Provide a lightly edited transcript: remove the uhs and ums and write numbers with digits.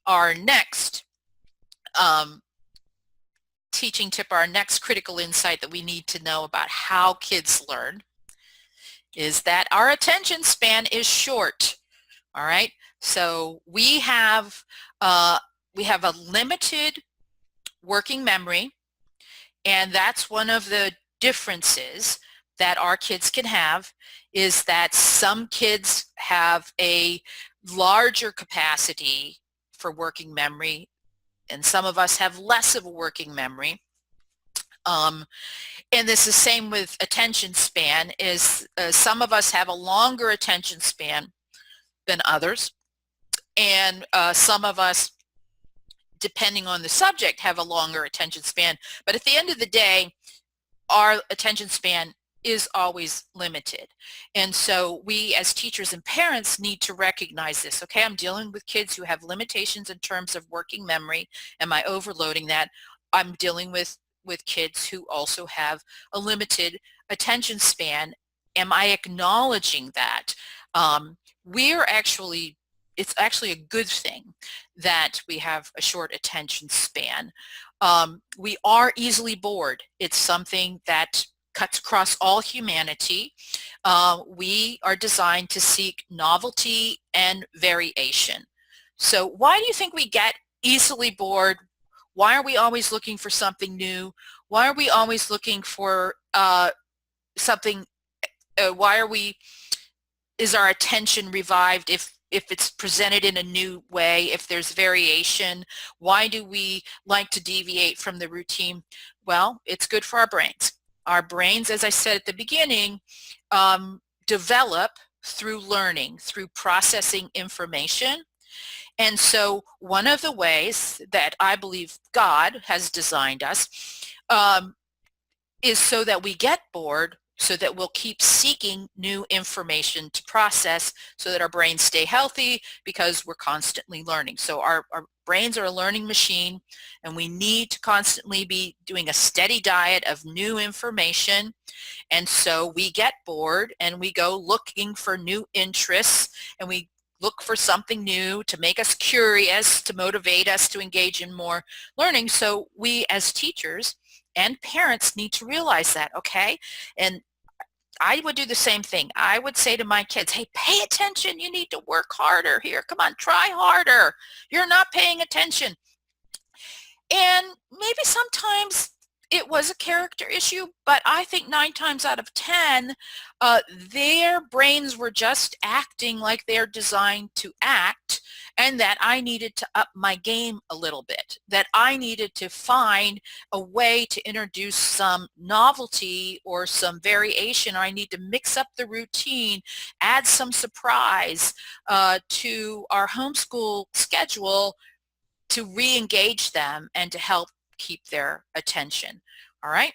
our next teaching tip, our next critical insight that we need to know about how kids learn is that our attention span is short. All right, so we have a limited working memory, and that's one of the differences that our kids can have, is that some kids have a larger capacity for working memory and some of us have less of a working memory. And this is the same with attention span, is some of us have a longer attention span than others, and some of us, depending on the subject, have a longer attention span. But at the end of the day, our attention span is always limited. And so we as teachers and parents need to recognize this. Okay, I'm dealing with kids who have limitations in terms of working memory. Am I overloading that? I'm dealing with kids who also have a limited attention span. Am I acknowledging that? It's actually a good thing that we have a short attention span. We are easily bored. It's something that cuts across all humanity. We are designed to seek novelty and variation. So why do you think we get easily bored? Why are we always looking for something new? Why are we always looking for something? Is our attention revived if it's presented in a new way, if there's variation? Why do we like to deviate from the routine? Well, it's good for our brains. Our brains, as I said at the beginning, develop through learning, through processing information. And so one of the ways that I believe God has designed us is so that we get bored, so that we'll keep seeking new information to process, so that our brains stay healthy, because we're constantly learning. So our brains are a learning machine, and we need to constantly be doing a steady diet of new information. And so we get bored and we go looking for new interests, and we look for something new to make us curious, to motivate us to engage in more learning. So we as teachers and parents need to realize that, okay? And I would do the same thing. I would say to my kids, hey, pay attention. You need to work harder here. Come on, try harder. You're not paying attention. And maybe sometimes it was a character issue, but I think 9 times out of 10, their brains were just acting like they're designed to act, and that I needed to up my game a little bit, that I needed to find a way to introduce some novelty or some variation, or I need to mix up the routine, add some surprise to our homeschool schedule to re-engage them and to help keep their attention. All right,